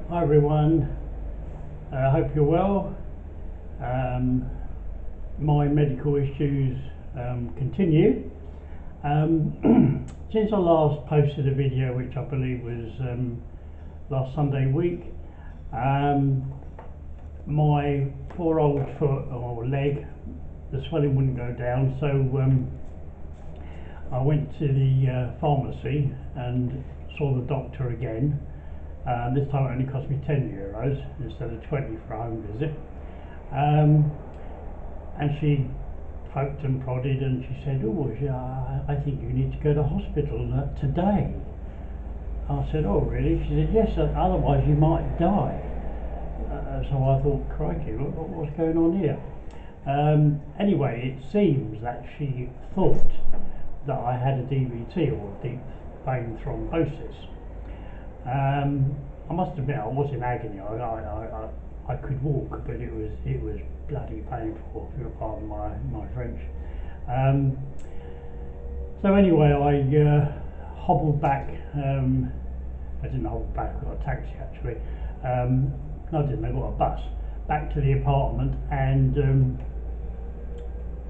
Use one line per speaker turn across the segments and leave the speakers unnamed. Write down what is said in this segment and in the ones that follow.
Hi everyone, I hope you're well. My medical issues continue. Since I last posted a video, which I believe was last Sunday week, my poor old foot or leg, the swelling wouldn't go down, so I went to the pharmacy and saw the doctor again. This time it only cost me €10 instead of 20 for a home visit. And she poked and prodded and she said, "Oh, I think you need to go to hospital today." I said, "Oh, really?" She said, "Yes, otherwise you might die." So I thought, crikey, what's going on here? Anyway, it seems that she thought that I had a DVT, or deep vein thrombosis. I must admit, I was in agony. I could walk, but it was bloody painful, if you'll pardon my French. So anyway, I hobbled back. I didn't hobble back, I got a taxi actually. No, I didn't, I got a bus back to the apartment and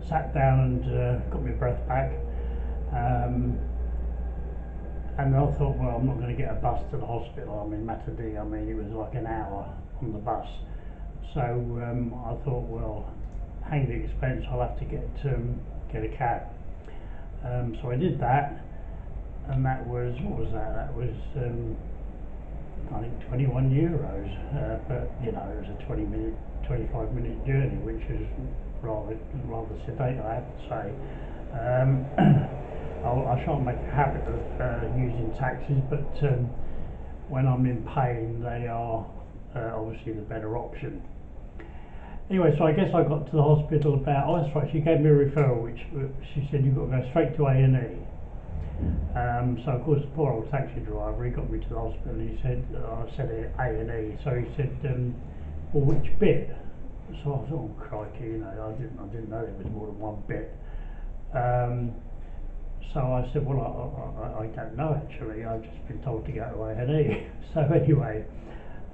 sat down and got my breath back. And I thought, well, I'm not going to get a bus to the hospital. I'm in Matadee. I mean, it was like an hour on the bus. So I thought, well, hang the expense, I'll have to get a cab. So I did that, and that was, what was that? That was, I think, €21. But you know, it was a 25-minute journey, which was rather sedate, I have to say. I shan't make a habit of using taxis, but when I'm in pain, they are obviously the better option. Anyway, so I guess I got to the hospital about, oh that's right, she gave me a referral, which she said you've got to go straight to A&E. So of course the poor old taxi driver, he got me to the hospital, and he said, I said A&E, so he said, well, which bit? So I thought, oh crikey, you know, I didn't know there was more than one bit. So I said, well, I don't know actually, I've just been told to go to A&E. So anyway,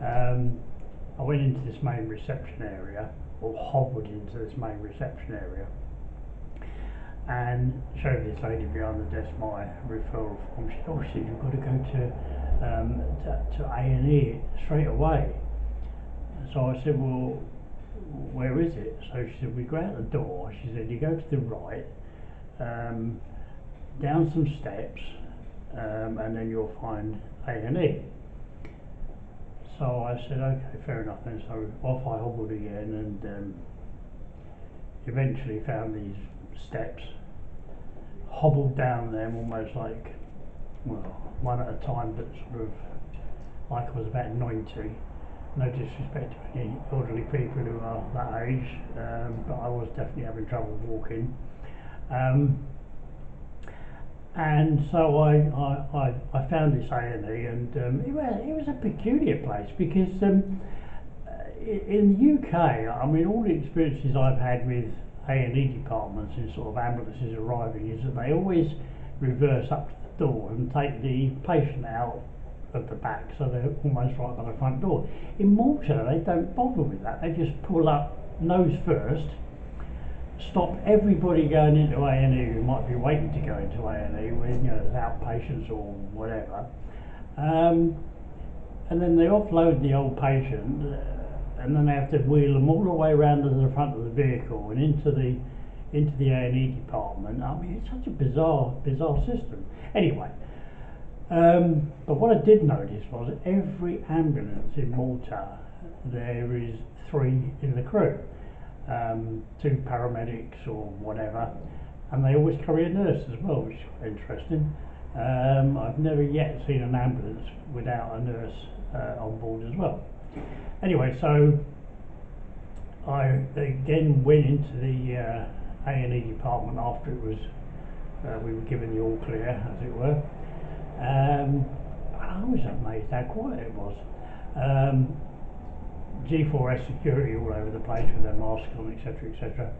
I went into this main reception area, or hobbled into this main reception area, and showed this lady behind the desk my referral form. She said, oh, she said, you've got to go to A&E straight away. So I said, well, where is it? So she said, we go out the door. She said, you go to the right, down some steps, and then you'll find A&E. So I said, okay, fair enough then. So off I hobbled again, and eventually found these steps, hobbled down them almost like, well, one at a time, but sort of like I was about 90. No disrespect to any elderly people who are that age, but I was definitely having trouble walking. And so I found this A&E, and it was a peculiar place because in the UK, I mean, all the experiences I've had with A&E departments in sort of ambulances arriving is that they always reverse up to the door and take the patient out of the back, so they're almost right by the front door. In Malta, they don't bother with that. They just pull up nose first, stop everybody going into A&E who might be waiting to go into A&E, with, you know, as outpatients or whatever, and then they offload the old patient, and then they have to wheel them all the way around to the front of the vehicle and into the A&E department. I mean, it's such a bizarre system. Anyway, but what I did notice was every ambulance in Malta, there is 3 in the crew. 2 paramedics or whatever, and they always carry a nurse as well, which is quite interesting. I've never yet seen an ambulance without a nurse on board as well. Anyway, so I again went into the A&E department after it was we were given the all clear, as it were. And I was amazed how quiet it was. G4S security all over the place with their masks on, etc, etc.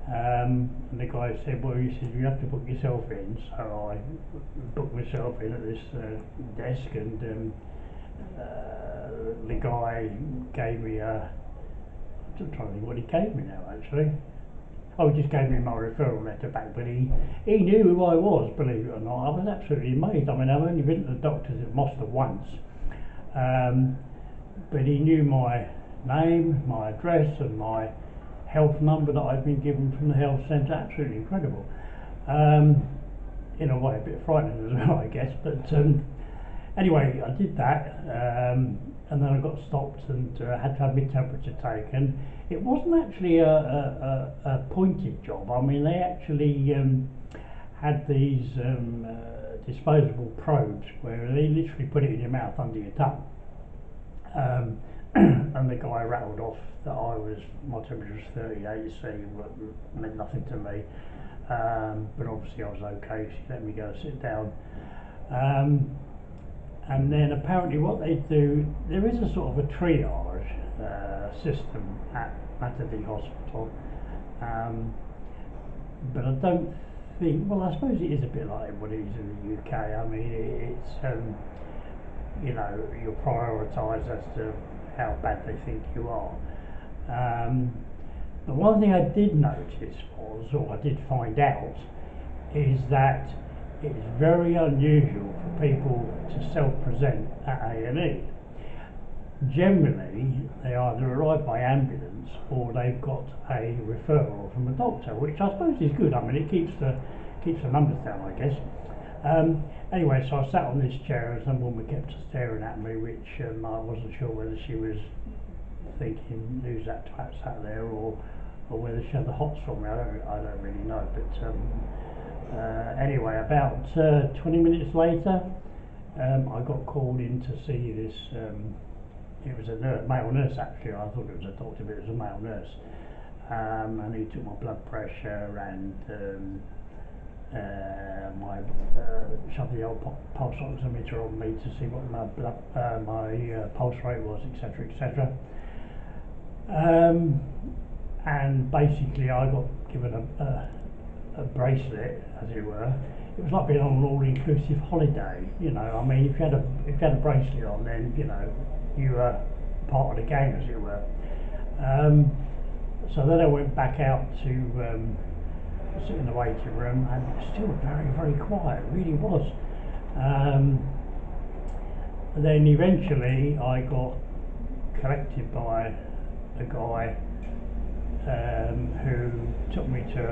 And the guy said, well, he said, you have to book yourself in. So I booked myself in at this desk, and the guy gave me I'm trying to think what he gave me now actually. Oh, he just gave me my referral letter back, but he knew who I was, believe it or not. I was absolutely amazed. I mean, I've only been to the doctors at Moster once, um, but he knew my name, my address, and my health number that I'd been given from the health centre. Absolutely incredible. Um, in a way, a bit frightening as well, I guess. But anyway, I did that, and then I got stopped and had to have my temperature taken. It wasn't actually a pointed job. I mean, they actually had these disposable probes where they literally put it in your mouth under your tongue. And the guy rattled off that my temperature was 38 C, meant nothing to me. But obviously I was okay. She let me go sit down. And then apparently what they do, there is a sort of a triage system at Matterley Hospital, but I don't think, well, I suppose it is a bit like what it is in the UK. I mean, it's, you're prioritised as to how bad they think you are. The one thing I did notice was, or I did find out, is that it's very unusual for people to self-present at A&E. Generally, they either arrive by ambulance or they've got a referral from a doctor, which I suppose is good. I mean, it keeps the numbers down, I guess. Anyway, so I sat on this chair and some woman kept staring at me, which I wasn't sure whether she was thinking, who's that twat sat there, or whether she had the hots from me. I don't really know, but anyway, about 20 minutes later, I got called in to see this. It was a male nurse actually. I thought it was a doctor, but it was a male nurse. And he took my blood pressure and shoved the old pulse oximeter on me to see what my pulse rate was, etc., etc. And basically, I got given a bracelet, as it were. It was like being on an all-inclusive holiday. I mean, if you had a bracelet on, then you were part of the game, as it were. So then I went back out to sit in the waiting room, and it was still very, very quiet. It really was. Then eventually, I got collected by a guy who took me to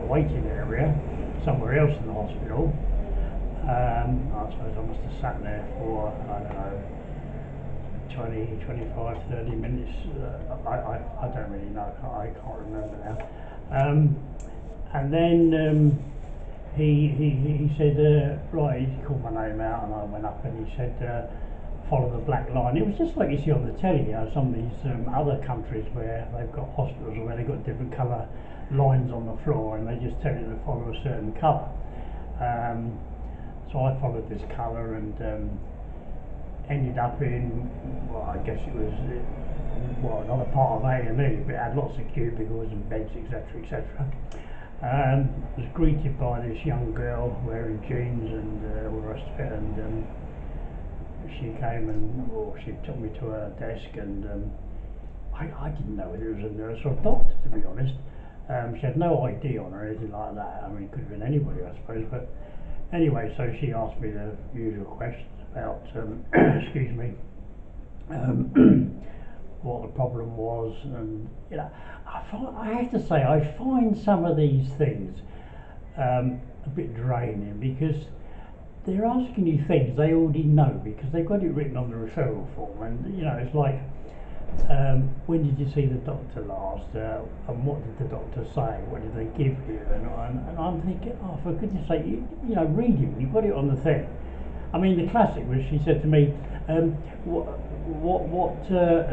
a waiting area somewhere else in the hospital. I suppose I must have sat there for, I don't know, 20, 25, 30 minutes. I don't really know. I can't remember now. And then he said, right, he called my name out, and I went up and he said, follow the black line. It was just like you see on the telly, some of these other countries where they've got hospitals where they've got different colour lines on the floor, and they just tell you to follow a certain colour. So I followed this colour and ended up in, well, I guess it was another part of A&E, but it had lots of cubicles and beds, etc., etc. Was greeted by this young girl wearing jeans and all the rest of it, and she came and she took me to her desk, and I didn't know whether it was a nurse or a doctor, to be honest. She had no ID on her or anything like that. I mean, it could have been anybody, I suppose. But anyway, so she asked me the usual questions about, excuse me, what the problem was, and I have to say, I find some of these things a bit draining, because they're asking you things they already know because they've got it written on the referral form, and it's like, when did you see the doctor last, and what did the doctor say, what did they give you, and I'm thinking, oh, for goodness sake, read it, you've got it on the thing. I mean, the classic was, she said to me, what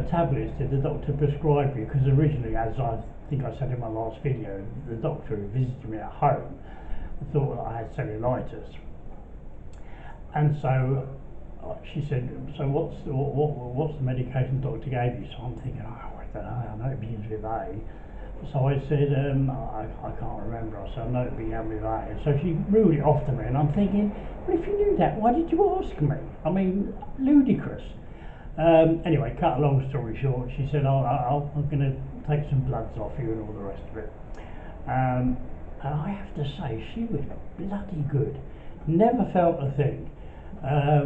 tablets did the doctor prescribe you? Because originally, as I think I said in my last video, the doctor who visited me at home thought that I had cellulitis. And so she said, so what's the medication the doctor gave you? So I'm thinking, I don't know, I know it begins with A. So I said, I can't remember. I said, I know it began with A. And so she ruled it off to me, and I'm thinking, well, if you knew that, why did you ask me? I mean, ludicrous. Anyway, cut a long story short, she said, I'm going to take some bloods off you and all the rest of it. And I have to say, she was bloody good. Never felt a thing. I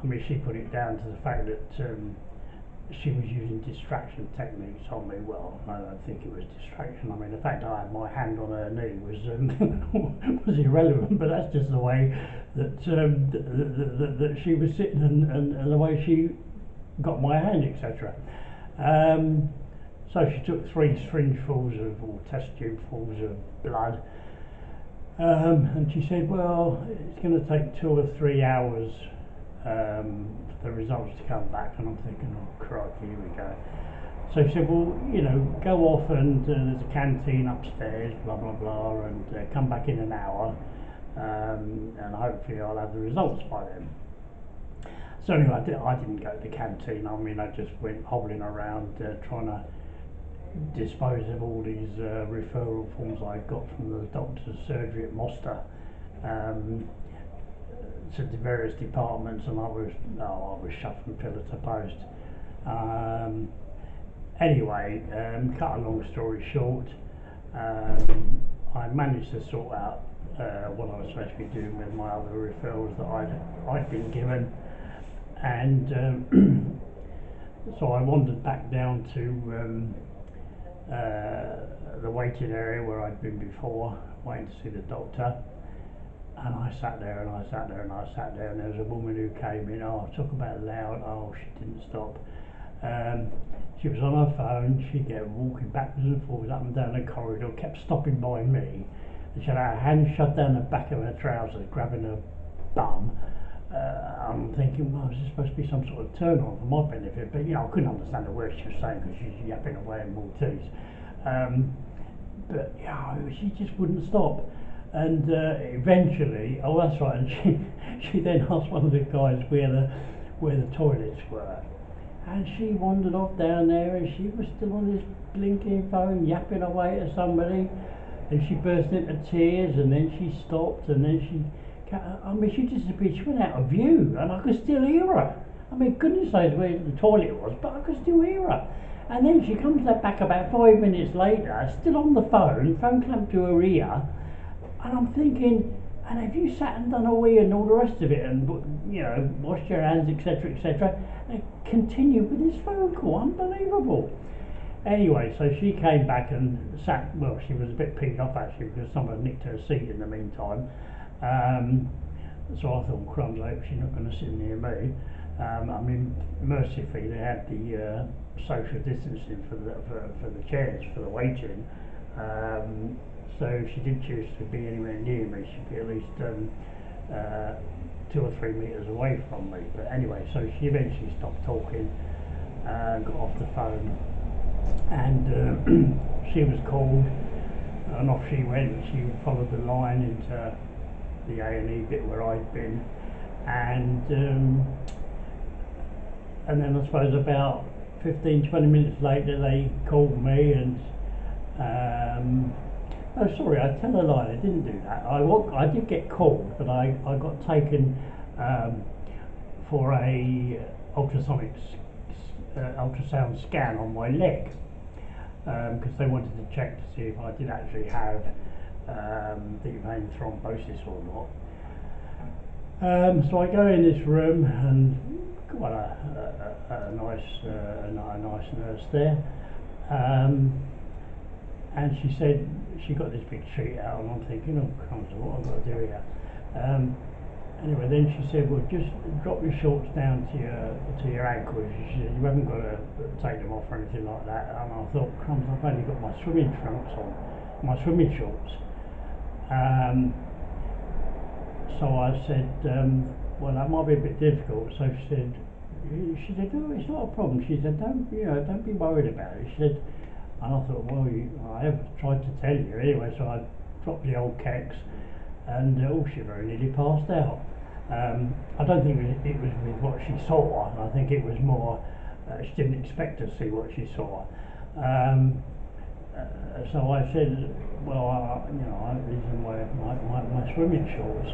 mean, she put it down to the fact that she was using distraction techniques on me. Well, I don't think it was distraction. I mean, the fact I had my hand on her knee was was irrelevant. But that's just the way that that she was sitting and the way she got my hand, etc. So she took 3 syringefuls or test tubefuls of blood, and she said, "Well, it's going to take 2 or 3 hours for the results to come back." And I'm thinking, "Oh, crikey, here we go." So she said, "Well, you know, go off and there's a canteen upstairs, blah blah blah, and come back in an hour, and hopefully I'll have the results by then." So anyway, I didn't go to the canteen. I mean, I just went hobbling around trying to dispose of all these referral forms I got from the doctor's surgery at Mosta to the various departments, and I was shoved from pillar to post. Anyway, cut a long story short, I managed to sort out what I was supposed to be doing with my other referrals that I'd been given, and so I wandered back down to the waiting area where I'd been before, waiting to see the doctor. And I sat there and I sat there and I sat there, and there was a woman who came in. Oh, talk about loud. Oh, she didn't stop. She was on her phone. She kept walking backwards and forwards up and down the corridor, kept stopping by me. And she had her hand shoved down the back of her trousers, grabbing her bum. I'm thinking, well, is this supposed to be some sort of turn on for my benefit? But you know, I couldn't understand the words she was saying because she's yapping away in Maltese. But yeah, she just wouldn't stop. And eventually, oh that's right, and she then asked one of the guys where the toilets were, and she wandered off down there, and she was still on this blinking phone, yapping away to somebody, and she burst into tears, and then she stopped, and then she disappeared. She went out of view, and I could still hear her. I mean, goodness knows where the toilet was, but I could still hear her. And then she comes back about 5 minutes later, still on the phone clamped to her ear. And I'm thinking, and have you sat and done a wee and all the rest of it, and you know, washed your hands, etc., and continued with this phone call? Unbelievable. Anyway, so she came back and sat. Well, she was a bit peed off actually because someone nicked her seat in the meantime. So I thought, crumbs, I hope she's not going to sit near me. I mean, mercifully, they had the social distancing for the chairs for the waiting. So if she did choose to be anywhere near me, she'd be at least 2 or 3 metres away from me. But anyway, so she eventually stopped talking, got off the phone, and she was called, and off she went. She followed the line into the A&E bit where I'd been, and then I suppose about 15-20 minutes later they called me, and oh sorry, I tell a lie, I didn't do that. I did get called, but I got taken for a ultrasonic ultrasound scan on my leg, because they wanted to check to see if I did actually have deep vein thrombosis or not. So I go in this room, and quite a nice nurse there, and she said she got this big sheet out, and I'm thinking, oh crumbs, what have I got to do here? Anyway, then she said, well, just drop your shorts down to your ankles. She said, you haven't got to take them off or anything like that. And I thought, crumbs, I've only got my swimming trunks on, my swimming shorts. So I said, well, that might be a bit difficult. So she said, no, it's not a problem. She said, don't be worried about it. She said, and I thought, well, I have tried to tell you anyway. So I dropped the old keks, and she very nearly passed out. I don't think it was with what she saw. I think it was more she didn't expect to see what she saw. So I said, well, these are my swimming shorts.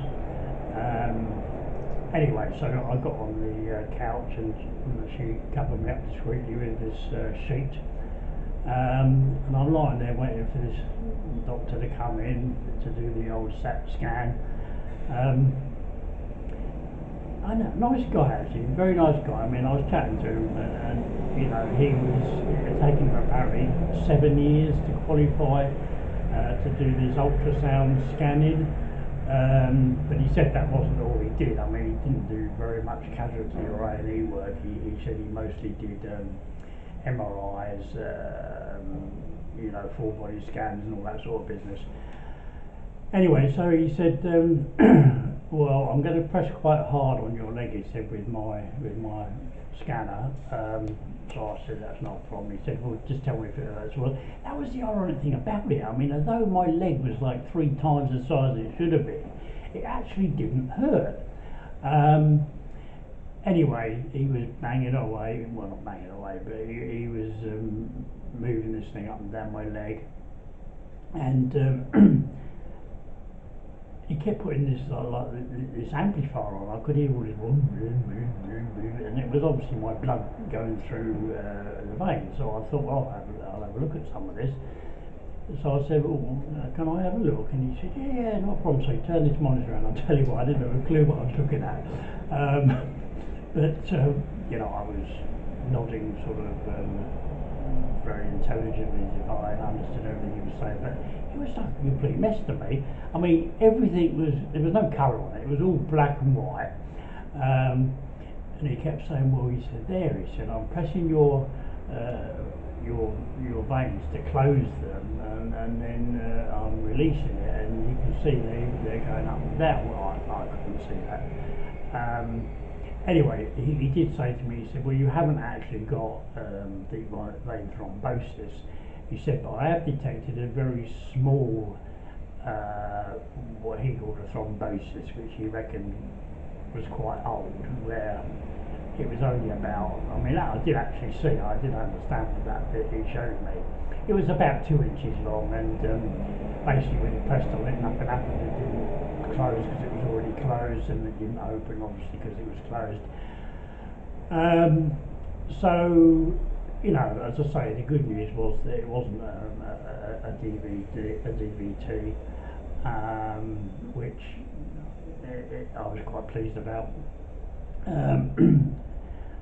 Anyway, so I got on the couch and she covered me up discreetly with this sheet. And I'm lying there waiting for this doctor to come in to do the old SAT scan. I know, nice guy actually, very nice guy. I mean, I was chatting to him, and you know, he was taking him apparently 7 years to qualify to do this ultrasound scanning. But he said that wasn't all he did. I mean, he didn't do very much casualty or A&E work. He said he mostly did MRIs, you know, full body scans and all that sort of business. Anyway, so he said, well, I'm going to press quite hard on your leg, he said, with my scanner. So I said, that's not a problem. He said, well, just tell me if it hurts. Well, that was the ironic thing about it. I mean, although my leg was like 3 times the size it should have been, it actually didn't hurt. Anyway, he was banging away, well, not banging away, but he was moving this thing up and down my leg. And he kept putting this this amplifier on. I could hear all this, and it was obviously my blood going through the veins. So I thought, well, I'll have a look at some of this. So I said, well, can I have a look? And he said, yeah, no problem. So he turned this monitor around. I'll tell you what, I didn't have a clue what I was looking at. But you know, I was nodding sort of very intelligently as if I understood everything he was saying, but it was like a complete mess to me. I mean, everything was, there was no colour on it, it was all black and white. And he kept saying, well, he said, there, he said, I'm pressing your veins to close them, and then I'm releasing it, and you can see they're going up and down. Well, I couldn't see that. Anyway, he did say to me, he said, well, you haven't actually got deep vein thrombosis. He said, but I have detected a very small, what he called a thrombosis, which he reckoned was quite old, where it was only about, I mean, that I did actually see, I did understand that bit he showed me. It was about 2 inches long, and basically when you pressed on it, nothing happened. It didn't close because it was already closed, and it didn't open obviously because it was closed. So, you know, as I say, the good news was that it wasn't a DVT, which I was quite pleased about.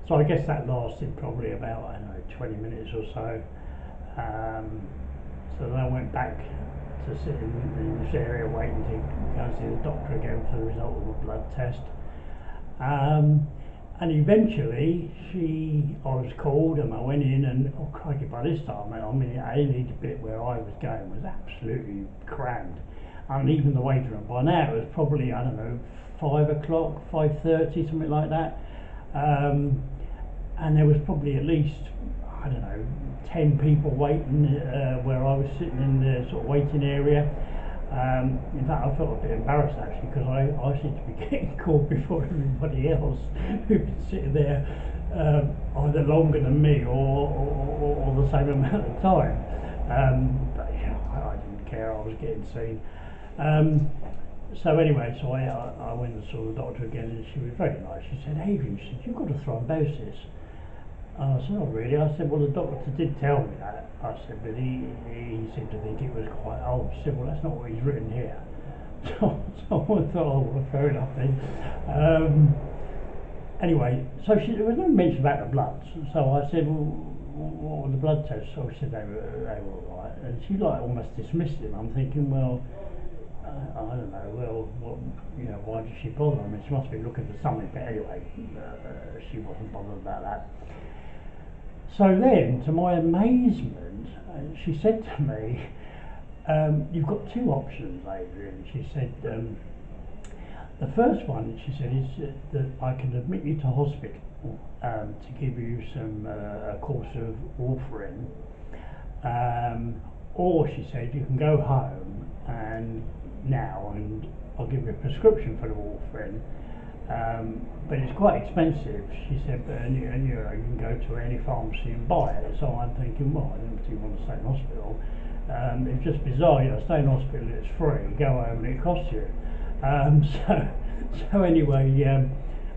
So I guess that lasted probably about, I don't know, 20 minutes or so. So then I went back to sit in this area waiting to go and see the doctor again for the result of a blood test. And eventually I was called and I went in, and oh crikey, by this time, I mean, the A&E bit where I was going was absolutely crammed. And even the waiting room, by now it was probably, I don't know, 5 o'clock, 5:30, something like that. And there was probably at least, I don't know, 10 people waiting where I was sitting in the sort of waiting area. In fact, I felt a bit embarrassed actually, because I seemed to be getting called before everybody else who'd been sitting there either longer than me or the same amount of time. But you know, I didn't care, I was getting seen. So anyway, so I went and saw the doctor again, and she was very nice. She said, Adrian, she said, you've got a thrombosis. And I said, oh really? I said, well, the doctor did tell me that. I said, but he seemed to think it was quite old. She said, well, that's not what he's written here. So I thought, oh, well, fair enough then. Anyway, so there was no mention about the bloods. So I said, well, what were the blood tests? So she said they were all right. And she like almost dismissed it. I'm thinking, well, I don't know, well, what, you know, why did she bother? I mean, she must be looking for something, but anyway, she wasn't bothered about that. So then, to my amazement, she said to me, you've got 2 options, Adrian. She said, the first one, she said, is that I can admit you to hospital to give you a course of warfarin, or she said, you can go home and I'll give you a prescription for the warfarin, but it's quite expensive. She said, and you can go to any pharmacy and buy it. So I'm thinking, well, I don't particularly want to stay in hospital. It's just bizarre, you know, stay in hospital, it's free, go home and it costs you. So anyway,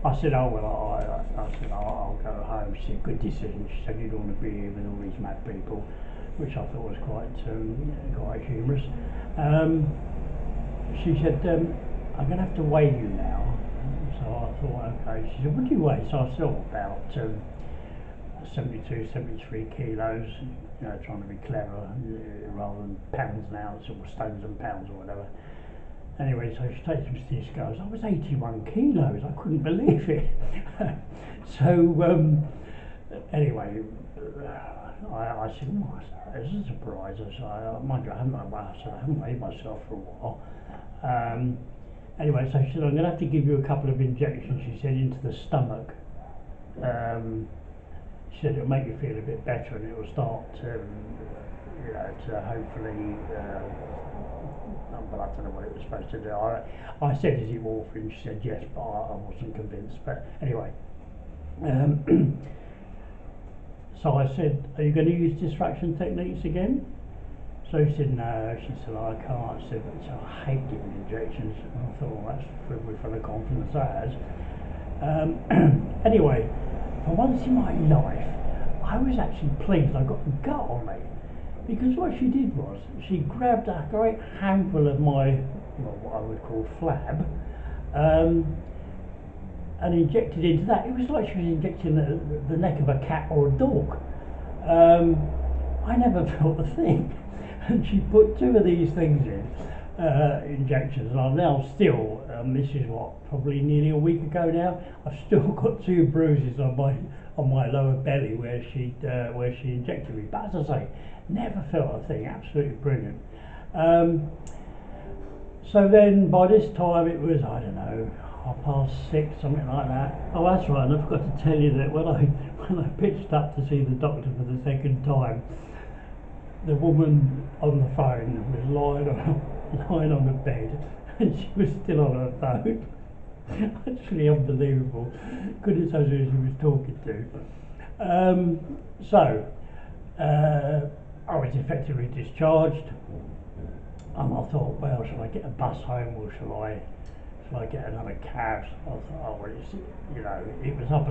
I said, oh well, I said, I'll go home. She said, good decision. She said, you don't want to be here with all these mad people, which I thought was quite humorous. She said, I'm going to have to weigh you now. So I thought, okay. She said, what do you weigh? So I said, about 72, 73 kilos, you know, trying to be clever, rather than pounds and ounces or stones and pounds or whatever. Anyway, so she takes me to the scales. I was 81 kilos. I couldn't believe it. So anyway, I said, oh, this is a surprise. I said, mind you, I haven't weighed myself for a while. Anyway, so she said, I'm going to have to give you a couple of injections, she said, into the stomach. She said it'll make you feel a bit better and it will start to hopefully, but I don't know what it was supposed to do. I said, is it warfarin? She said yes, but I wasn't convinced. But anyway, so I said, are you going to use distraction techniques again? So she said, no. She said, I can't. She said, so I hate giving injections. And I thought, well, that's full of confidence, that is. Anyway, for once in my life, I was actually pleased I got the gut on me. Because what she did was, she grabbed a great handful of my, well, what I would call flab, and injected into that. It was like she was injecting the neck of a cat or a dog. I never felt a thing. And she put two of these things in, injections, and I'm now still, this is what, probably nearly a week ago now, I've still got two bruises on my lower belly where she injected me. But as I say, never felt a thing. Absolutely brilliant. So then by this time it was, I don't know, 6:30, something like that. Oh, that's right, and I forgot to tell you that when I pitched up to see the doctor for the second time, the woman on the phone was lying on the bed, and she was still on her phone. Actually unbelievable. Goodness knows who she was talking to. So I was effectively discharged, and I thought, well, shall I get a bus home or shall I get another cab? I thought, oh, well, it's, you know, it was up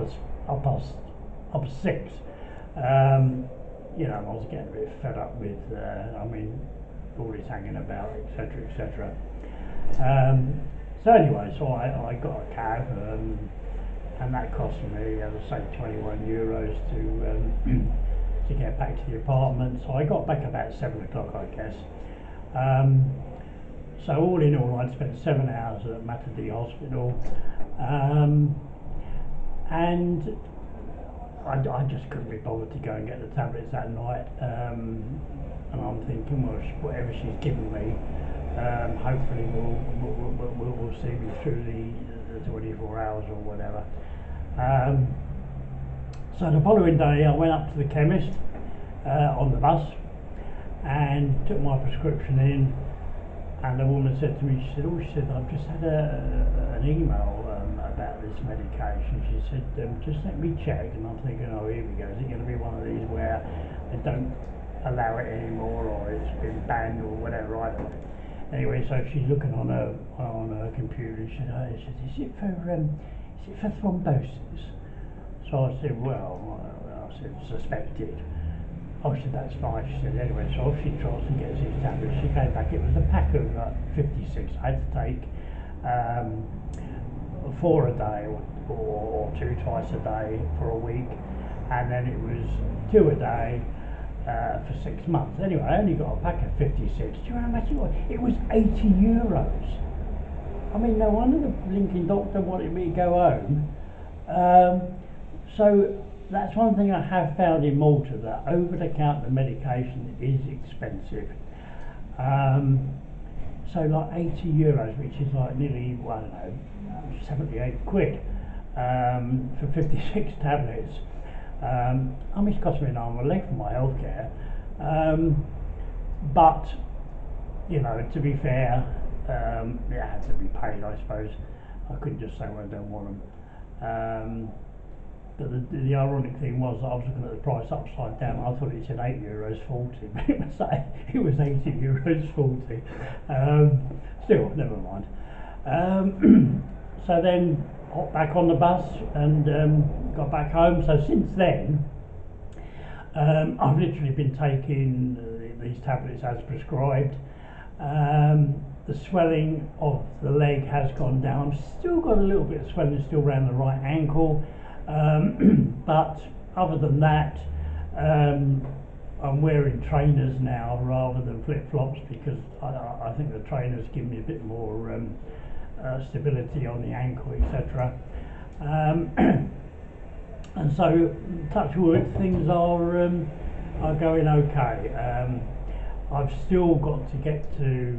6. You know, I was getting a bit fed up with, all this hanging about, etc., etc. So anyway, so I got a cab, and that cost me, as I say, 21 euros to get back to the apartment. So I got back about 7 o'clock, I guess. So all in all, I'd spent 7 hours at Matadi Hospital, and I just couldn't be bothered to go and get the tablets that night, and I'm thinking, well, whatever she's given me, hopefully we'll see me through the 24 hours or whatever. So the following day I went up to the chemist on the bus and took my prescription in, and the woman said to me, she said, I've just had an email about this medication. She said, just let me check. And I'm thinking, oh, here we go. Is it going to be one of these where they don't allow it anymore, or it's been banned or whatever? I don't know. Anyway, so she's looking on her computer. She said, is it for thrombosis? So I said, well, I said, suspected. Oh, she said, that's fine. She said, anyway, so off she trots and gets these tablets. She came back, it was a pack of 56. I had to take 4 a day or 2 twice a day for a week, and then it was 2 a day for 6 months. Anyway, I only got a pack of 56. Do you know how much it was? It was 80 euros. I mean, no wonder the blinking doctor wanted me to go home. So that's one thing I have found in Malta, that over-the-counter medication is expensive. So like 80 euros, which is like nearly, I don't know, 78 quid for 56 tablets. I mean, it's cost me an arm and a leg for my healthcare. But, you know, to be fair, it had to be paid, I suppose. I couldn't just say, well, I don't want them. But the ironic thing was that I was looking at the price upside down. I thought it said €8.40, but it was €80.40. Still, never mind. So then hopped back on the bus and got back home. So since then, I've literally been taking these tablets as prescribed. The swelling of the leg has gone down. I've still got a little bit of swelling still around the right ankle, but other than that, I'm wearing trainers now rather than flip-flops because I think the trainers give me a bit more stability on the ankle, etc. And so, touch wood, things are going okay. I've still got to get to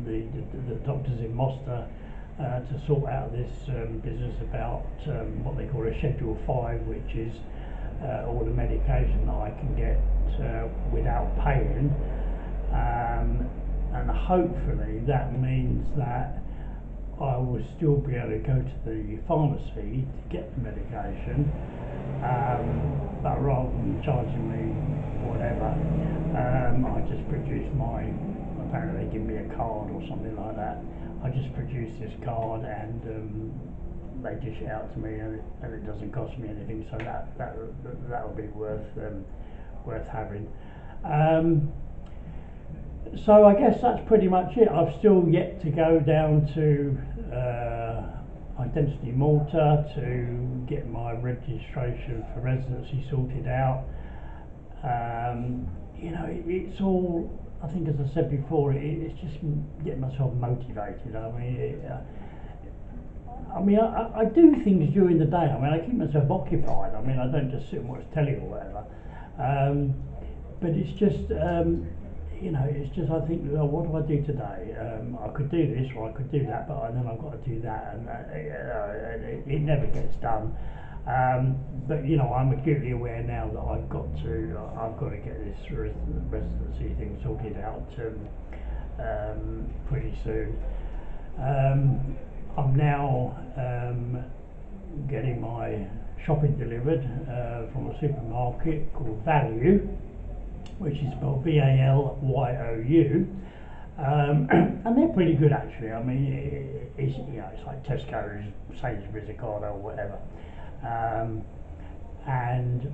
the doctors in Malta to sort out this business about what they call a Schedule 5, which is all the medication that I can get without paying, and hopefully that means that I will still be able to go to the pharmacy to get the medication, but rather than charging me whatever, I just produce apparently they give me a card or something like that. I just produce this card and they dish it out to me, and it doesn't cost me anything, so that'll be worth having. So I guess that's pretty much it. I've still yet to go down to Identity Malta to get my registration for residency sorted out. You know, it's all, I think as I said before, it's just getting myself motivated. I mean, I do things during the day. I mean, I keep myself occupied. I mean, I don't just sit and watch telly or whatever. But it's just, you know, it's just I think, well, what do I do today? I could do this or I could do that, but then I've got to do that, and it never gets done. But you know, I'm acutely aware now that I've got to get this residency thing sorted out pretty soon. I'm now getting my shopping delivered from a supermarket called Value, which is spelled Valyu, and they're pretty good actually. I mean, it's, you know, it's like Tesco's, Sainsbury's, Ocado, or whatever, and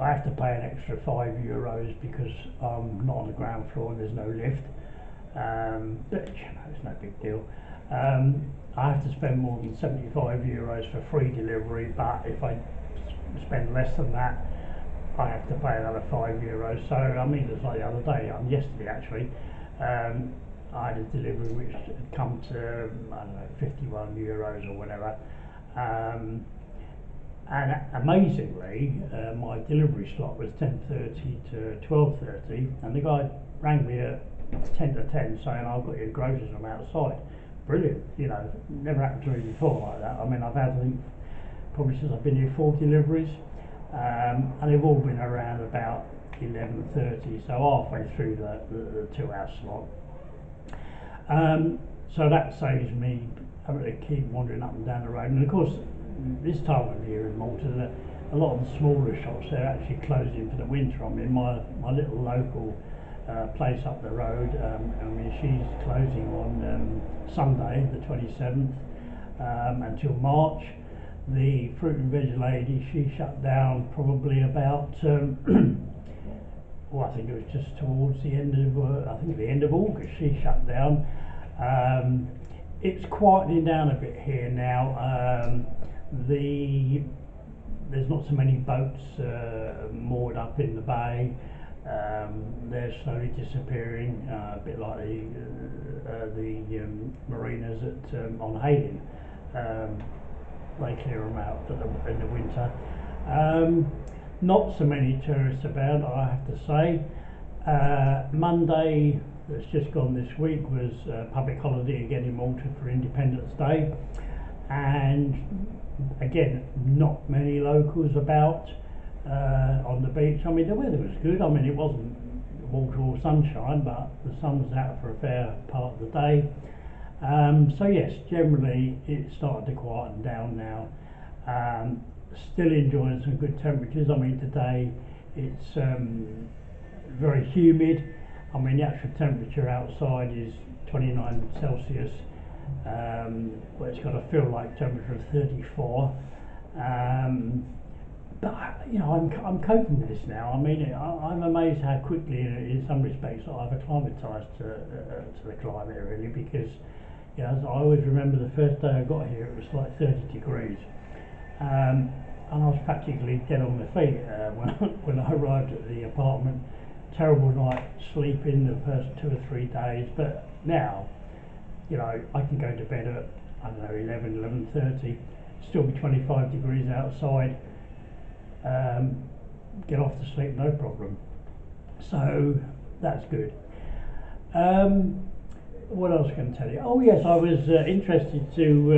I have to pay an extra €5 because I'm not on the ground floor and there's no lift, but you know, it's no big deal. I have to spend more than €75 for free delivery, but if I spend less than that, I have to pay another €5. So I mean, it's like the other day, yesterday actually, I had a delivery which had come to, I don't know, €51 or whatever, and amazingly my delivery slot was 10:30 to 12:30, and the guy rang me at 10 to 10 saying, I've got your groceries from outside. Brilliant, you know, never happened to me before like that. I mean, I've had, I think, probably since I've been here 4 deliveries, and they've all been around about 11:30, so halfway through the 2-hour slot. So that saves me having to keep wandering up and down the road. And of course, this time of year in Malta, a lot of the smaller shops, they're actually closing for the winter. I mean, my little local place up the road, I mean, she's closing on Sunday the 27th until March. The fruit and veg lady, she shut down probably about well, I think it was just towards the end of I think the end of August she shut down. It's quietening down a bit here now. There's not so many boats moored up in the bay. They're slowly disappearing, a bit like the marinas on Hayden. They clear them out in the winter. Not so many tourists about, I have to say. Monday that's just gone this week was public holiday again in Malta for Independence Day, and again not many locals about on the beach. I mean, the weather was good. I mean, it wasn't wall-to-wall sunshine, but the sun was out for a fair part of the day. So yes, generally it's starting to quieten down now. Still enjoying some good temperatures. I mean, today it's very humid. I mean, the actual temperature outside is 29 Celsius, but it's got to feel like temperature of 34. But I'm coping with this now. I mean, I'm amazed how quickly, in some respects, I've acclimatised to the climate really, because as I always remember the first day I got here, it was like 30 degrees, and I was practically dead on my feet when I arrived at the apartment. Terrible night sleeping the first 2 or 3 days, but now, I can go to bed at, I don't know, 11:30, still be 25 degrees outside. Get off to sleep no problem, so that's good. What else can I tell you? Oh yes, I was interested to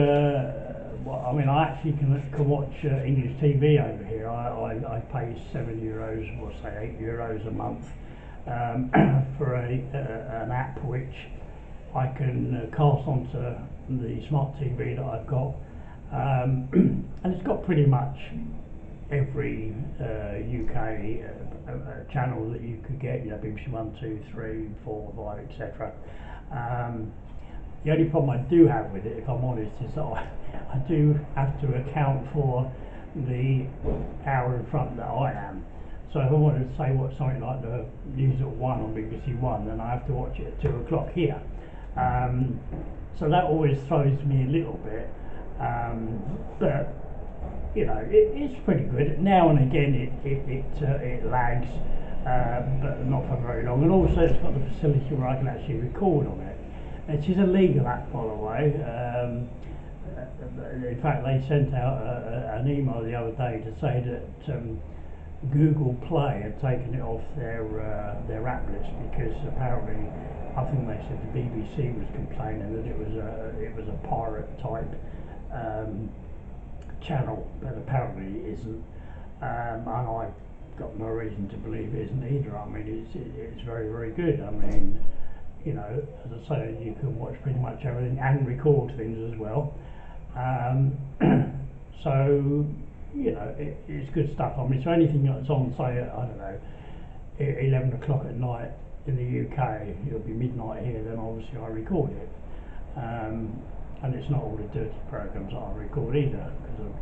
I actually can watch English TV over here. I pay €7 or say €8 a month for an app which I can cast onto the smart TV that I've got, and it's got pretty much every UK channel that you could get, BBC 1, 2, 3, 4, 5, etc. The only problem I do have with it, if I'm honest, is that I do have to account for the hour in front that I am. So if I wanted to watch something like the news at 1 on BBC 1, then I have to watch it at 2 o'clock here. So that always throws me a little bit, but it's pretty good. Now and again it lags, but not for very long. And also it's got the facility where I can actually record on it. It is a legal app, by the way. In fact, they sent out an email the other day to say that Google Play had taken it off their app list because apparently, I think they said the BBC was complaining that it was a pirate type channel, but apparently it isn't, and I've got no reason to believe it isn't either. I mean, it's very, very good. I mean, as I say, you can watch pretty much everything and record things as well. So it's good stuff. I mean, so anything that's on, say, I don't know, 11 o'clock at night in the UK, it'll be midnight here, then obviously I record it. And it's not all the dirty programs that I record either, because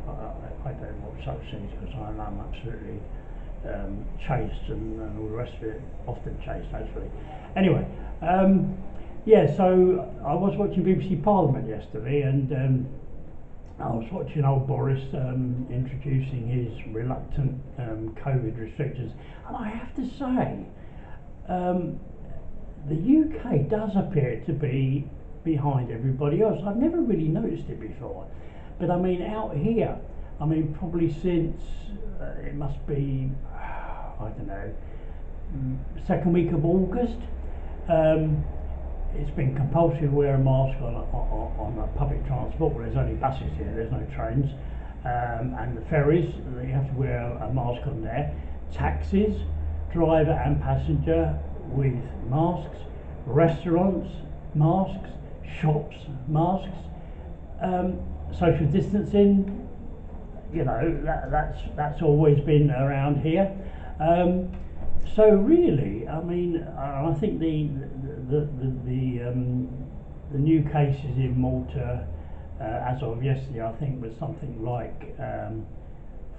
I don't watch such things, because I'm absolutely chaste and all the rest of it, often chaste actually. Anyway, so I was watching BBC Parliament yesterday, and I was watching old Boris introducing his reluctant COVID restrictions, and I have to say, the UK does appear to be behind everybody else. I've never really noticed it before, but I mean, out here, I mean, probably since it must be, I don't know, second week of August, it's been compulsory to wear a mask on public transport. Well, there's only buses here, there's no trains, and the ferries, you have to wear a mask on there. Taxis, driver and passenger with masks. Restaurants, masks. Shops, masks. Social distancing, that's always been around here. So really, I mean, I think the new cases in Malta, as of yesterday, I think was something like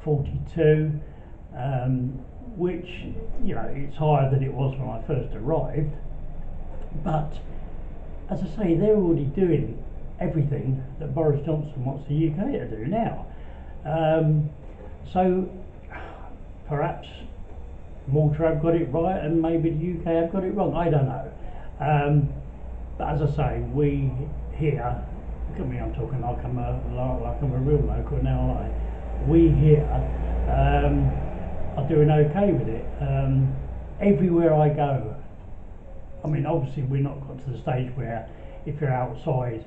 42, which it's higher than it was when I first arrived. But as I say, they're already doing everything that Boris Johnson wants the UK to do now. So perhaps Malta have got it right and maybe the UK have got it wrong. I don't know. But as I say, we here, look at me, I'm talking like I'm a real local now, aren't I? We here are doing okay with it. Everywhere I go, I mean, obviously we're not got to the stage where if you're outside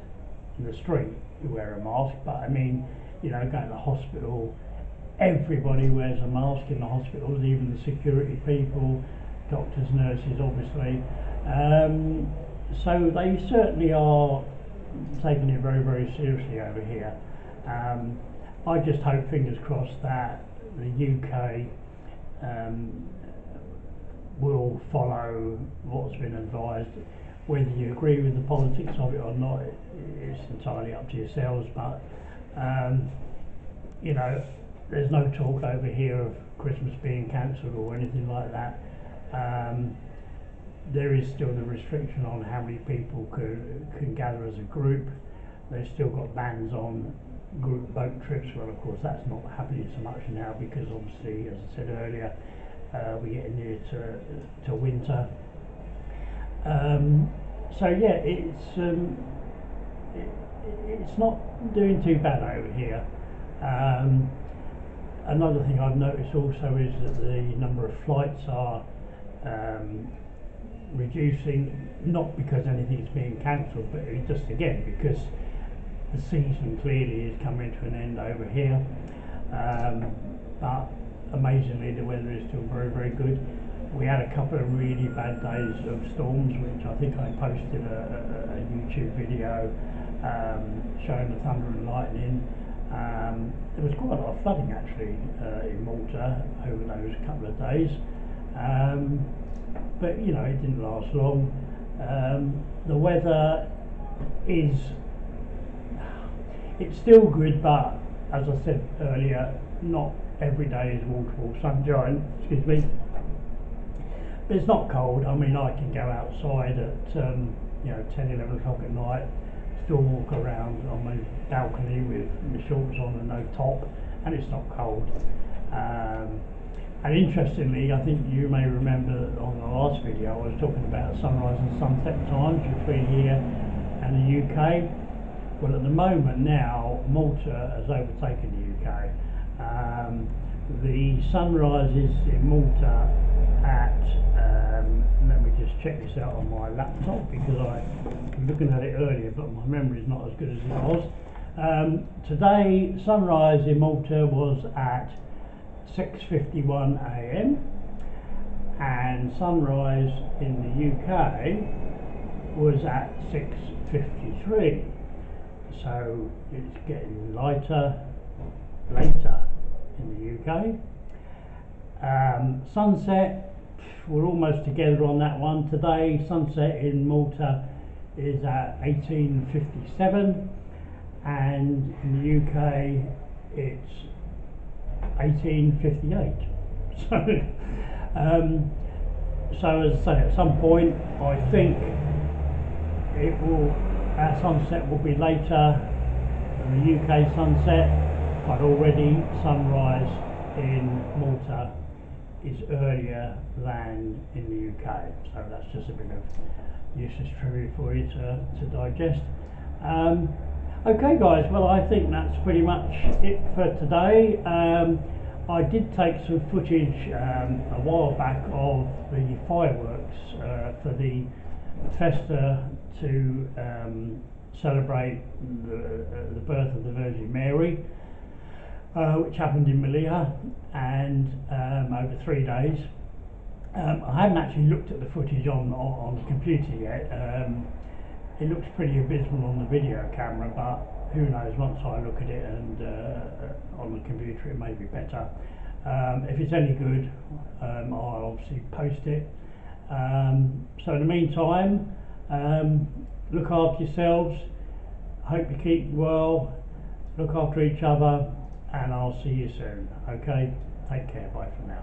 in the street you wear a mask, but I mean, going to the hospital, everybody wears a mask in the hospitals, even the security people, doctors, nurses, obviously. So they certainly are taking it very, very seriously over here. I just hope, fingers crossed, that the UK will follow what's been advised. whether you agree with the politics of it or not, it's entirely up to yourselves. But you know, there's no talk over here of Christmas being cancelled or anything like that. There is still the restriction on how many people can gather as a group. They've still got bans on group boat trips. Well, of course, that's not happening so much now because obviously, as I said earlier, we're getting near to winter. So yeah, it's not doing too bad over here. Another thing I've noticed also is that the number of flights are reducing, not because anything's being cancelled, but just again because the season clearly is coming to an end over here. But amazingly, the weather is still very, very good. We had a couple of really bad days of storms, which I think I posted a YouTube video showing the thunder and lightning. There was quite a lot of flooding actually in Malta over those couple of days, but you know, it didn't last long. The weather it's still good, but as I said earlier, not every day is wall-to-wall sunshine, excuse me. But it's not cold. I mean, I can go outside at 10, 11 o'clock at night, still walk around on my balcony with my shorts on and no top, and it's not cold. And interestingly, I think you may remember on the last video I was talking about sunrise and sunset times between here and the UK. Well, at the moment now, Malta has overtaken the UK. The sunrises in Malta at, let me just check this out on my laptop because I was looking at it earlier, but my memory is not as good as it was. Today, sunrise in Malta was at 6:51 AM, and sunrise in the UK was at 6:53. So it's getting later in the UK. Sunset, we're almost together on that one. Today, sunset in Malta is at 18:57, and in the UK it's 18:58. So as I say, at some point I think our sunset will be later than the UK sunset, but already sunrise in Malta is earlier than in the UK. So that's just a bit of useless trivia for you to digest. Okay guys, well I think that's pretty much it for today. I did take some footage a while back of the fireworks for the festa to celebrate the birth of the Virgin Mary, which happened in Malta, and over 3 days. I haven't actually looked at the footage on the computer yet. It looks pretty abysmal on the video camera, but who knows, once I look at it and on the computer it may be better. If it's any good, I'll obviously post it. So in the meantime, look after yourselves, hope you keep well, look after each other, and I'll see you soon. Okay, take care, bye for now.